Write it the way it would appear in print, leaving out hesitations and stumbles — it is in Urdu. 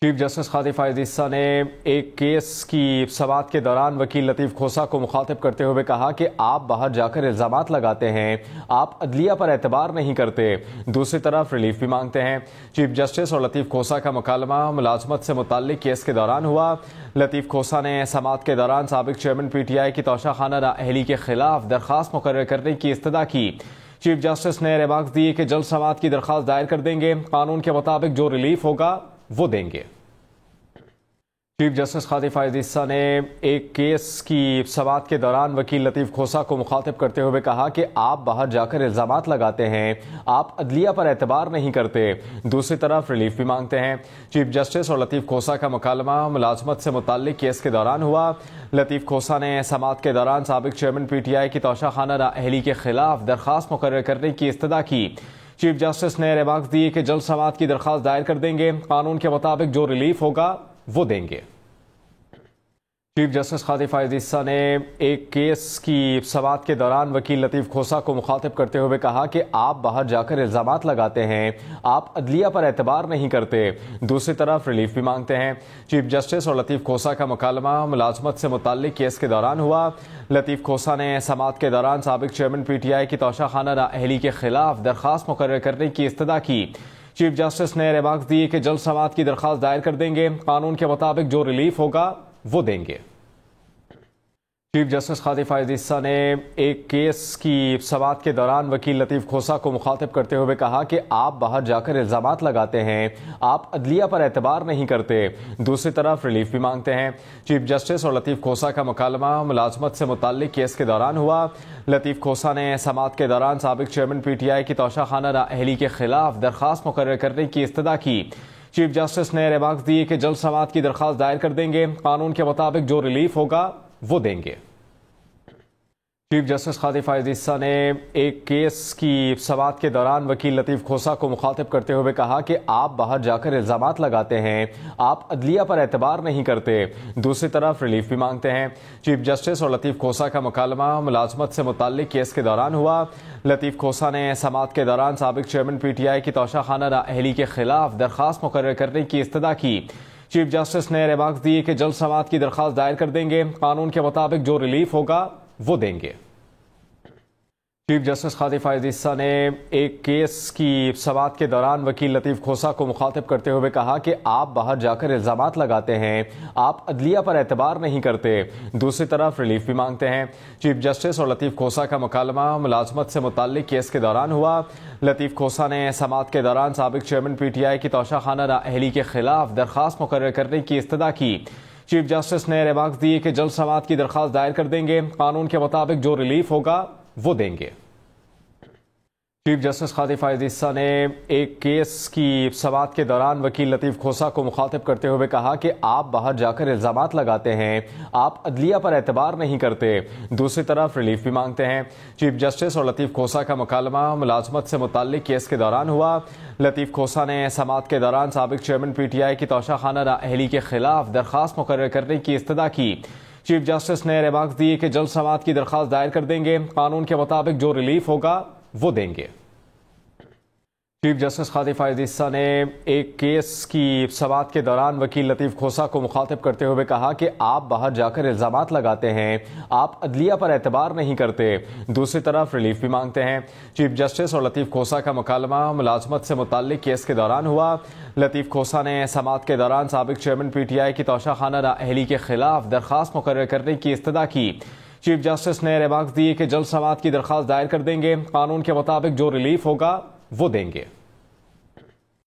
چیف جسٹس قاضی فائز عیسیٰ نے ایک کیس کی سماعت کے دوران وکیل لطیف کھوسہ کو مخاطب کرتے ہوئے کہا کہ آپ باہر جا کر الزامات لگاتے ہیں، آپ عدلیہ پر اعتبار نہیں کرتے، دوسری طرف ریلیف بھی مانگتے ہیں۔ چیف جسٹس اور لطیف کھوسہ کا مکالمہ ملازمت سے متعلق کیس کے دوران ہوا۔ لطیف کھوسہ نے سماعت کے دوران سابق چیئرمین پی ٹی آئی کی توشیح خانہ نااہلی کے خلاف درخواست مقرر کرنے کی استدعا کی۔ چیف جسٹس نے ریمارکس دیے کہ جلد سماعت کی درخواست دائر کر دیں گے، قانون کے مطابق جو ریلیف ہوگا وہ دیں گے۔ چیف جسٹس قاضی فائز عیسیٰ نے ایک کیس کی سماعت کے دوران وکیل لطیف کھوسہ کو مخاطب کرتے ہوئے کہا کہ آپ باہر جا کر الزامات لگاتے ہیں، آپ عدلیہ پر اعتبار نہیں کرتے، دوسری طرف ریلیف بھی مانگتے ہیں۔ چیف جسٹس اور لطیف کھوسہ کا مکالمہ ملازمت سے متعلق کیس کے دوران ہوا۔ لطیف کھوسہ نے سماعت کے دوران سابق چیئرمین پی ٹی آئی کی توشیح خانہ نااہلی کے خلاف درخواست مقرر کرنے کی استدعا کی۔ چیف جسٹس نے ریمارکس دیے کہ جلد سماعت کی درخواست دائر کر دیں گے، قانون کے مطابق جو ریلیف ہوگا وہ دیں گے۔ چیف جسٹس قاضی فائز عیسیٰ نے ایک کیس کی سماعت کے دوران وکیل لطیف کھوسہ کو مخاطب کرتے ہوئے کہا کہ آپ باہر جا کر الزامات لگاتے ہیں، آپ عدلیہ پر اعتبار نہیں کرتے، دوسری طرف ریلیف بھی مانگتے ہیں۔ چیف جسٹس اور لطیف کھوسہ کا مکالمہ ملازمت سے متعلق کیس کے دوران ہوا۔ لطیف کھوسہ نے سماعت کے دوران سابق چیئرمین پی ٹی آئی کی توشیح خانہ نااہلی کے خلاف درخواست مقرر کرنے کی استدعا کی۔ چیف جسٹس نے ریمارکس دیے کہ جلد سماعت کی درخواست دائر کر دیں گے، قانون کے مطابق جو ریلیف ہوگا وہ دیں گے۔ چیف جسٹس قاضی فائز عیسیٰ نے ایک کیس کی سماعت کے دوران وکیل لطیف کھوسہ کو مخاطب کرتے ہوئے کہا کہ آپ باہر جا کر الزامات لگاتے ہیں، آپ عدلیہ پر اعتبار نہیں کرتے، دوسری طرف ریلیف بھی مانگتے ہیں۔ چیف جسٹس اور لطیف کھوسہ کا مکالمہ ملازمت سے متعلق کیس کے دوران ہوا۔ لطیف کھوسہ نے سماعت کے دوران سابق چیئرمین پی ٹی آئی کی توشیح خانہ نااہلی کے خلاف درخواست مقرر کرنے کی استدعا کی۔ چیف جسٹس نے ریمارکس دیے کہ جلد سماعت کی درخواست دائر کر دیں گے، قانون کے مطابق جو ریلیف ہوگا وہ دیں گے۔ چیف جسٹس قاضی فائز عیسیٰ نے ایک کیس کی سماعت کے دوران وکیل لطیف کھوسہ کو مخاطب کرتے ہوئے کہا کہ آپ باہر جا کر الزامات لگاتے ہیں، آپ عدلیہ پر اعتبار نہیں کرتے، دوسری طرف ریلیف بھی مانگتے ہیں۔ چیف جسٹس اور لطیف کھوسہ کا مکالمہ ملازمت سے متعلق کیس کے دوران ہوا۔ لطیف کھوسہ نے سماعت کے دوران سابق چیئرمین پی ٹی آئی کی توشیح خانہ نااہلی کے خلاف درخواست مقرر کرنے کی استدعا کی۔ چیف جسٹس نے ریمارکس دیے کہ جلد سماعت کی درخواست دائر کر دیں گے، قانون کے مطابق جو ریلیف ہوگا وہ دیں گے۔ چیف جسٹس قاضی فائز عیسیٰ نے ایک کیس کی سماعت کے دوران وکیل لطیف کھوسہ کو مخاطب کرتے ہوئے کہا کہ آپ باہر جا کر الزامات لگاتے ہیں، آپ عدلیہ پر اعتبار نہیں کرتے، دوسری طرف ریلیف بھی مانگتے ہیں۔ چیف جسٹس اور لطیف کھوسہ کا مکالمہ ملازمت سے متعلق کیس کے دوران ہوا۔ لطیف کھوسہ نے سماعت کے دوران سابق چیئرمین پی ٹی آئی کی توشیح خانہ نااہلی کے خلاف درخواست مقرر کرنے کی استدعا کی۔ چیف جسٹس نے ریمارکس دیے کہ جلد سماعت کی درخواست دائر کر دیں گے، قانون کے مطابق جو ریلیف ہوگا وہ دیں گے۔ چیف جسٹس قاضی فائز عیسیٰ نے ایک کیس کی سماعت کے دوران وکیل لطیف کھوسہ کو مخاطب کرتے ہوئے کہا کہ آپ باہر جا کر الزامات لگاتے ہیں، آپ عدلیہ پر اعتبار نہیں کرتے، دوسری طرف ریلیف بھی مانگتے ہیں۔ چیف جسٹس اور لطیف کھوسہ کا مکالمہ ملازمت سے متعلق کیس کے دوران ہوا۔ لطیف کھوسہ نے سماعت کے دوران سابق چیئرمین پی ٹی آئی کی توشیح خانہ نااہلی کے خلاف درخواست مقرر کرنے کی استدعا کی۔ چیف جسٹس نے ریمارکس دیے کہ جلد سماعت کی درخواست دائر کر دیں گے، قانون کے مطابق جو ریلیف ہوگا وہ دیں گے۔ چیف جسٹس قاضی فائز عیسیٰ نے ایک کیس کی سماعت کے دوران وکیل لطیف کھوسہ کو مخاطب کرتے ہوئے کہا کہ آپ باہر جا کر الزامات لگاتے ہیں، آپ عدلیہ پر اعتبار نہیں کرتے، دوسری طرف ریلیف بھی مانگتے ہیں۔ چیف جسٹس اور لطیف کھوسہ کا مکالمہ ملازمت سے متعلق کیس کے دوران ہوا۔ لطیف کھوسہ نے سماعت کے دوران سابق چیئرمین پی ٹی آئی کی توشیح خانہ نااہلی کے خلاف درخواست مقرر کرنے کی استدعا کی۔ چیف جسٹس نے ریمارکس دیے کہ جلد سماعت کی درخواست دائر کر دیں گے، قانون کے مطابق جو ریلیف ہوگا وہ دیں گے۔